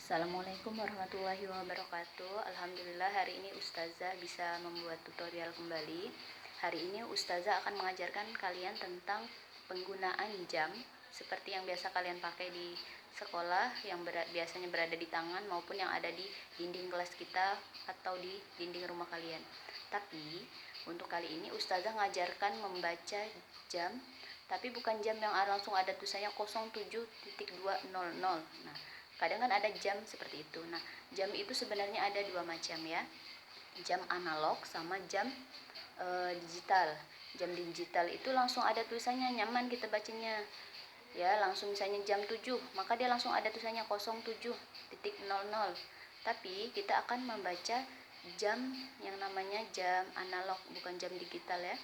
Assalamualaikum warahmatullahi wabarakatuh. Alhamdulillah hari ini Ustazah bisa membuat tutorial kembali. Hari ini Ustazah akan mengajarkan kalian tentang penggunaan jam seperti yang biasa kalian pakai di sekolah, yang biasanya berada di tangan maupun yang ada di dinding kelas kita atau di dinding rumah kalian. Tapi untuk kali ini Ustazah mengajarkan membaca jam, tapi bukan jam yang langsung ada tulisannya 07.200. Nah, kadang kan ada jam seperti itu. Nah, jam itu sebenarnya ada dua macam ya. Jam analog sama jam digital. Jam digital itu langsung ada tulisannya, nyaman kita bacanya. Ya, langsung misalnya jam 7, maka dia langsung ada tulisannya 07.00. Tapi kita akan membaca jam yang namanya jam analog, bukan jam digital ya.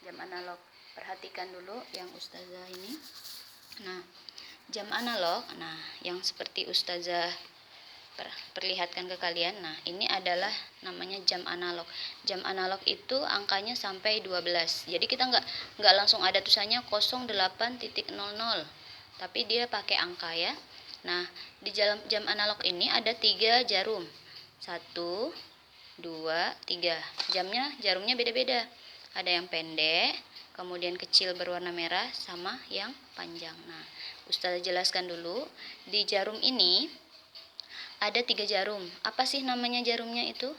Jam analog. Perhatikan dulu yang Ustazah ini. Nah, jam analog, nah yang seperti Ustazah perlihatkan ke kalian, nah ini adalah namanya jam analog. Jam analog itu angkanya sampai 12. Jadi kita nggak langsung ada tulisannya 08.00, tapi dia pakai angka ya. Nah, di dalam jam analog ini ada 3 jarum. 1, 2, 3. Jarumnya beda-beda. Ada yang pendek, kemudian kecil berwarna merah, sama yang panjang. Nah, Ustazah jelaskan dulu. Di jarum ini ada 3 jarum. Apa sih namanya jarumnya itu?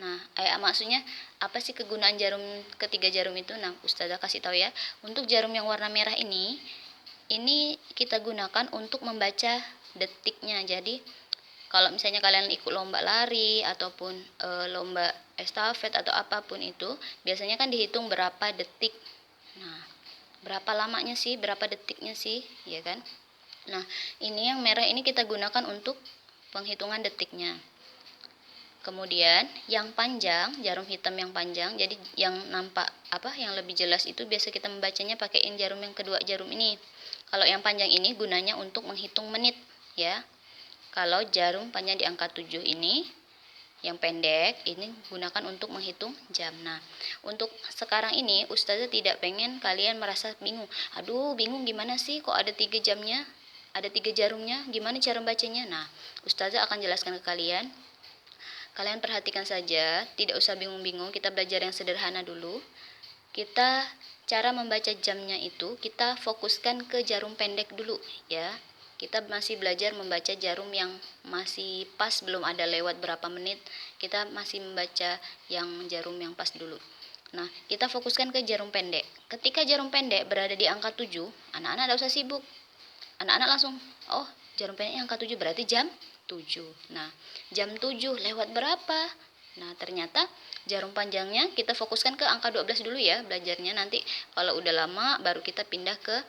Nah, maksudnya apa sih kegunaan jarum ketiga jarum itu? Nah, Ustazah kasih tahu ya. Untuk jarum yang warna merah ini kita gunakan untuk membaca detiknya. Jadi kalau misalnya kalian ikut lomba lari ataupun lomba estafet atau apapun itu, biasanya kan dihitung berapa detik. Nah, berapa lamanya sih, berapa detiknya sih, ya kan? Nah, ini yang merah ini kita gunakan untuk penghitungan detiknya. Kemudian yang panjang, jarum hitam yang panjang, jadi yang nampak yang lebih jelas itu biasa kita membacanya pakaiin jarum yang kedua, jarum ini. Kalau yang panjang ini gunanya untuk menghitung menit ya. Kalau jarum panjang di angka 7 ini, yang pendek ini gunakan untuk menghitung jam. Nah, untuk sekarang ini Ustazah tidak pengen kalian merasa bingung. Aduh, bingung gimana sih kok ada 3 jamnya? Ada 3 jarumnya, gimana cara bacanya? Nah, Ustazah akan jelaskan ke kalian. Kalian perhatikan saja, tidak usah bingung-bingung, kita belajar yang sederhana dulu. Cara membaca jamnya itu, kita fokuskan ke jarum pendek dulu ya. Kita masih belajar membaca jarum yang masih pas, belum ada lewat berapa menit. Kita masih membaca yang jarum yang pas dulu. Nah, kita fokuskan ke jarum pendek. Ketika jarum pendek berada di angka 7, anak-anak tidak usah sibuk. Anak-anak langsung, oh jarum pendeknya angka 7 berarti jam 7. Nah, jam 7 lewat berapa? Nah, ternyata jarum panjangnya kita fokuskan ke angka 12 dulu ya belajarnya. Nanti kalau udah lama baru kita pindah ke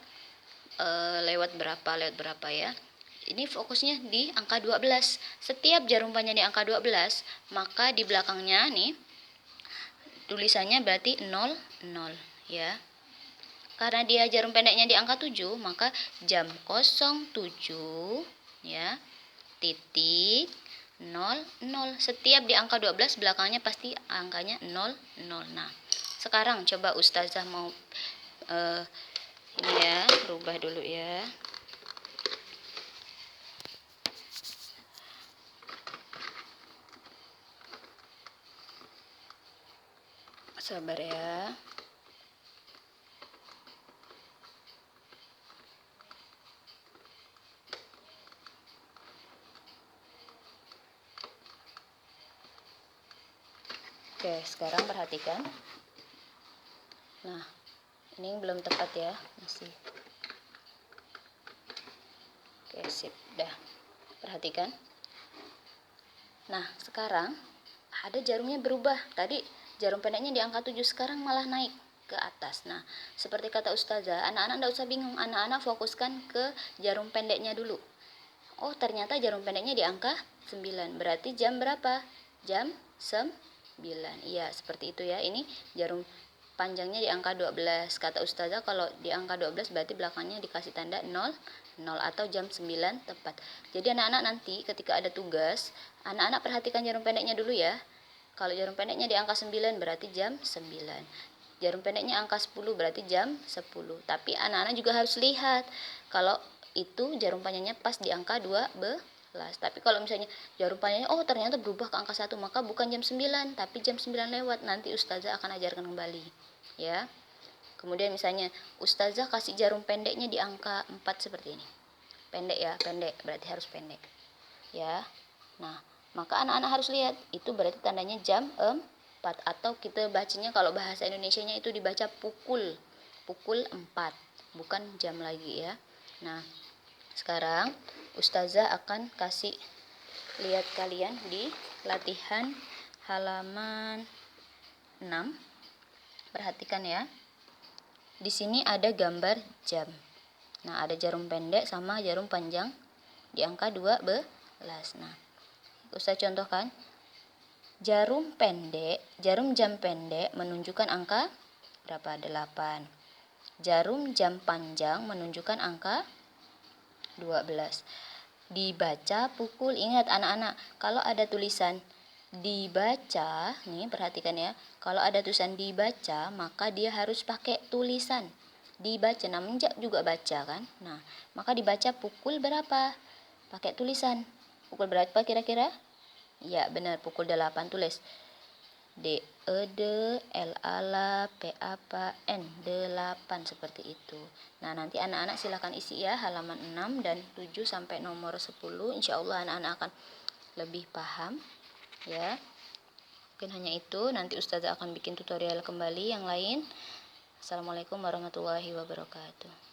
lewat berapa ya. Ini fokusnya di angka 12. Setiap jarum panjang di angka 12, maka di belakangnya nih tulisannya berarti 00 ya. Karena dia jarum pendeknya di angka 7, maka jam 07 ya titik 00. Setiap di angka 12 belakangnya pasti angkanya 00. Nah, sekarang coba Ustazah mau ini ya, rubah dulu ya. Sabar ya. Oke, sekarang perhatikan. Nah, ini belum tepat ya, masih. Oke, sip, dah. Perhatikan. Nah, sekarang ada jarumnya berubah. Tadi jarum pendeknya di angka 7, sekarang malah naik ke atas. Nah, seperti kata Ustazah, anak-anak tidak usah bingung. Anak-anak fokuskan ke jarum pendeknya dulu. Oh, ternyata jarum pendeknya di angka 9. Berarti jam berapa? Jam 9. Iya, seperti itu ya. Ini jarum panjangnya di angka 12. Kata Ustazah kalau di angka 12 berarti belakangnya dikasih tanda 0 atau jam 9 tepat. Jadi anak-anak nanti ketika ada tugas, anak-anak perhatikan jarum pendeknya dulu ya. Kalau jarum pendeknya di angka 9 berarti jam 9. Jarum pendeknya angka 10 berarti jam 10. Tapi anak-anak juga harus lihat kalau itu jarum panjangnya pas di angka 12. Tapi kalau misalnya jarum panjangnya ternyata berubah ke angka 1, maka bukan jam 9 tapi jam 9 lewat. Nanti ustazah akan ajarkan kembali ya. Kemudian misalnya ustazah kasih jarum pendeknya di angka 4 seperti ini. Pendek ya, pendek berarti harus pendek ya. Nah, maka anak-anak harus lihat itu berarti tandanya jam 4, atau kita bacanya kalau bahasa Indonesianya itu dibaca pukul 4, bukan jam lagi ya. Nah, sekarang ustazah akan kasih lihat kalian di latihan halaman 6. Perhatikan ya. Di sini ada gambar jam. Nah, ada jarum pendek sama jarum panjang di angka 12. Nah, Ustaz contohkan. Jarum jam pendek menunjukkan angka berapa? 8. Jarum jam panjang menunjukkan angka 12. Dibaca pukul. Ingat anak-anak, kalau ada tulisan dibaca, nih perhatikan ya. Kalau ada tulisan dibaca, maka dia harus pakai tulisan. Dibaca, namanya juga baca kan. Nah, maka dibaca pukul berapa? Pakai tulisan. Pukul berapa kira-kira? Ya, benar, pukul 8. Tulis D E D L A L A P A P N 8 seperti itu. Nah, nanti anak-anak silakan isi ya halaman 6 dan 7 sampai nomor 10. Insya Allah anak-anak akan lebih paham ya. Mungkin hanya itu, nanti ustazah akan bikin tutorial kembali yang lain. Assalamualaikum warahmatullahi wabarakatuh.